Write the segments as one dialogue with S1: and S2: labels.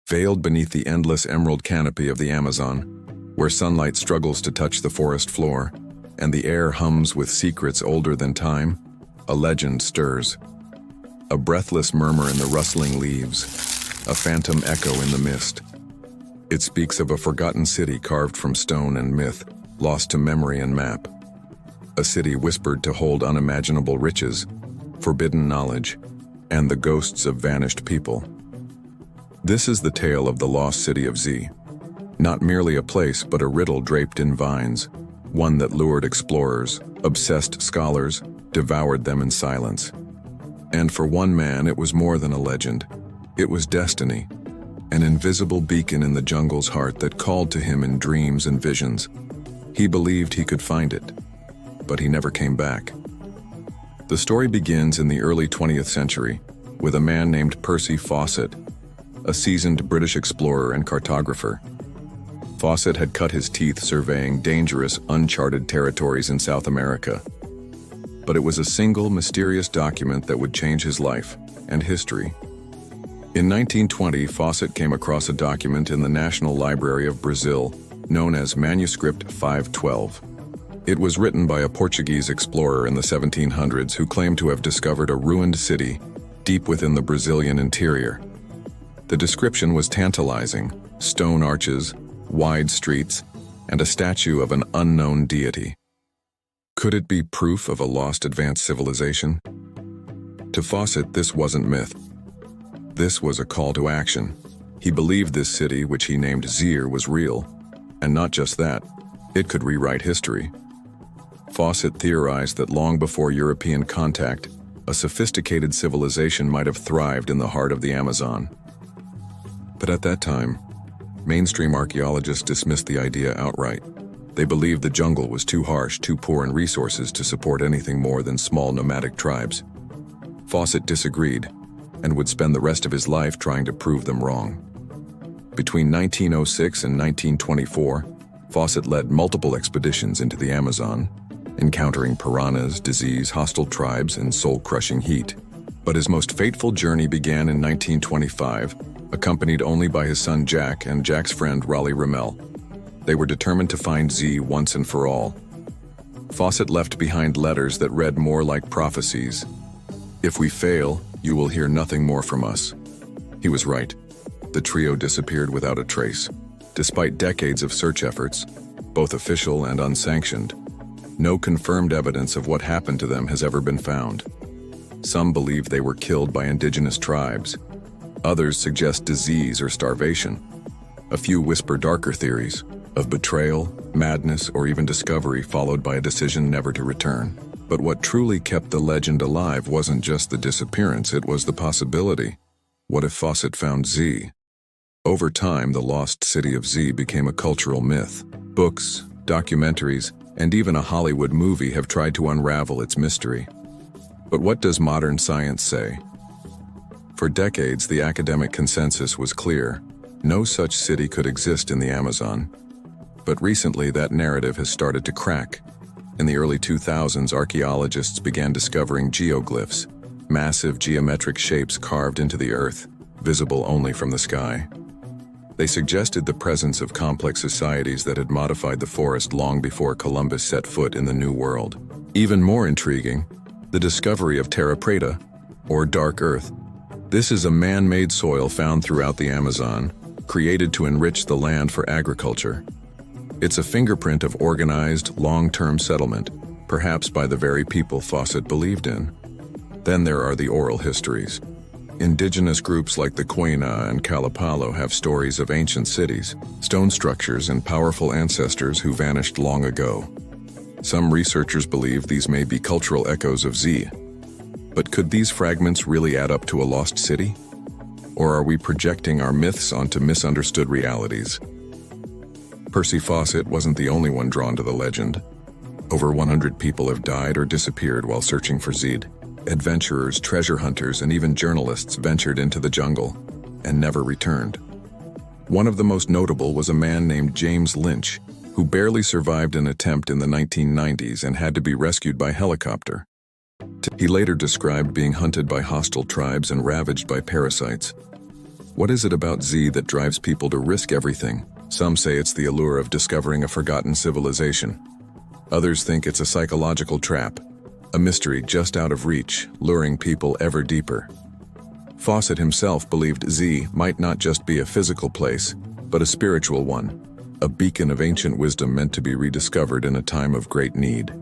S1: veiled beneath the endless emerald canopy of the Amazon, where sunlight struggles to touch the forest floor, and the air hums with secrets older than time, a legend stirs. A breathless murmur in the rustling leaves, a phantom echo in the mist. It speaks of a forgotten city carved from stone and myth, lost to memory and map. A city whispered to hold unimaginable riches, forbidden knowledge, and the ghosts of vanished people. This is the tale of the lost city of Z. Not merely a place, but a riddle draped in vines, one that lured explorers, obsessed scholars, devoured them in silence. And for one man, it was more than a legend. It was destiny, an invisible beacon in the jungle's heart that called to him in dreams and visions. He believed he could find it, but he never came back. The story begins in the early 20th century with a man named Percy Fawcett, a seasoned British explorer and cartographer. Fawcett had cut his teeth surveying dangerous, uncharted territories in South America. But it was a single, mysterious document that would change his life and history. In 1920, Fawcett came across a document in the National Library of Brazil known as Manuscript 512. It was written by a Portuguese explorer in the 1700s who claimed to have discovered a ruined city deep within the Brazilian interior. The description was tantalizing: stone arches, wide streets, and a statue of an unknown deity. Could it be proof of a lost advanced civilization? To Fawcett, this wasn't myth. This was a call to action. He believed this city, which he named Zir, was real. And not just that, it could rewrite history. Fawcett theorized that long before European contact, a sophisticated civilization might have thrived in the heart of the Amazon. But at that time, mainstream archaeologists dismissed the idea outright. They believed the jungle was too harsh, too poor in resources to support anything more than small nomadic tribes. Fawcett disagreed, and would spend the rest of his life trying to prove them wrong. Between 1906 and 1924, Fawcett led multiple expeditions into the Amazon, encountering piranhas, disease, hostile tribes, and soul-crushing heat. But his most fateful journey began in 1925, accompanied only by his son Jack and Jack's friend Raleigh Ramel. They were determined to find Z once and for all. Fawcett left behind letters that read more like prophecies. "If we fail, you will hear nothing more from us." He was right. The trio disappeared without a trace. Despite decades of search efforts, both official and unsanctioned, no confirmed evidence of what happened to them has ever been found. Some believe they were killed by indigenous tribes. Others suggest disease or starvation. A few whisper darker theories of betrayal, madness, or even discovery, followed by a decision never to return. But what truly kept the legend alive wasn't just the disappearance, it was the possibility. What if Fawcett found Z? Over time, the lost city of Z became a cultural myth. Books, documentaries, and even a Hollywood movie have tried to unravel its mystery. But what does modern science say? For decades, the academic consensus was clear: no such city could exist in the Amazon. But recently, that narrative has started to crack. In the early 2000s, archaeologists began discovering geoglyphs, massive geometric shapes carved into the earth, visible only from the sky. They suggested the presence of complex societies that had modified the forest long before Columbus set foot in the New World. Even more intriguing, the discovery of terra preta, or dark earth. This is a man-made soil found throughout the Amazon, created to enrich the land for agriculture. It's a fingerprint of organized, long-term settlement, perhaps by the very people Fawcett believed in. Then there are the oral histories. Indigenous groups like the Quena and Kalapalo have stories of ancient cities, stone structures, and powerful ancestors who vanished long ago. Some researchers believe these may be cultural echoes of Z. But could these fragments really add up to a lost city? Or are we projecting our myths onto misunderstood realities? Percy Fawcett wasn't the only one drawn to the legend. Over 100 people have died or disappeared while searching for Z. Adventurers, treasure hunters, and even journalists ventured into the jungle and never returned. One of the most notable was a man named James Lynch, who barely survived an attempt in the 1990s and had to be rescued by helicopter. He later described being hunted by hostile tribes and ravaged by parasites. What is it about Z that drives people to risk everything? Some say it's the allure of discovering a forgotten civilization. Others think it's a psychological trap, a mystery just out of reach, luring people ever deeper. Fawcett himself believed Z might not just be a physical place, but a spiritual one, a beacon of ancient wisdom meant to be rediscovered in a time of great need.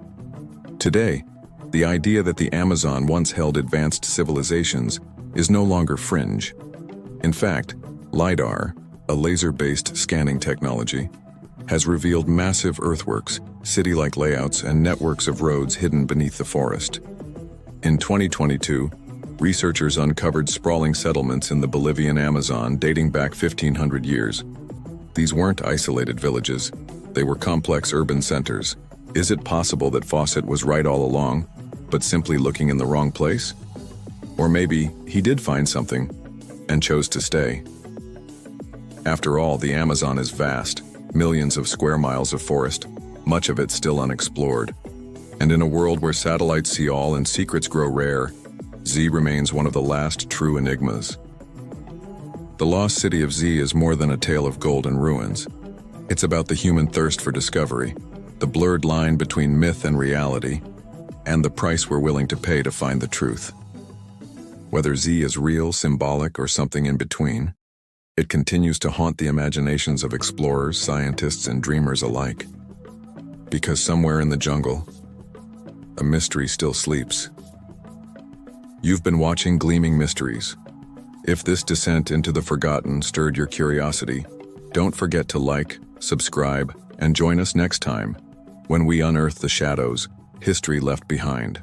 S1: Today, the idea that the Amazon once held advanced civilizations is no longer fringe. In fact, LiDAR, a laser-based scanning technology, has revealed massive earthworks, city-like layouts, and networks of roads hidden beneath the forest. In 2022, researchers uncovered sprawling settlements in the Bolivian Amazon dating back 1,500 years. These weren't isolated villages, they were complex urban centers. Is it possible that Fawcett was right all along, but simply looking in the wrong place? Or maybe he did find something and chose to stay. After all, the Amazon is vast, millions of square miles of forest, much of it still unexplored. And in a world where satellites see all and secrets grow rare, Z remains one of the last true enigmas. The lost city of Z is more than a tale of gold and ruins. It's about the human thirst for discovery, the blurred line between myth and reality, and the price we're willing to pay to find the truth. Whether Z is real, symbolic, or something in between, it continues to haunt the imaginations of explorers, scientists, and dreamers alike. Because somewhere in the jungle, a mystery still sleeps. You've been watching Gleaming Mysteries. If this descent into the forgotten stirred your curiosity, don't forget to like, subscribe, and join us next time when we unearth the shadows history left behind.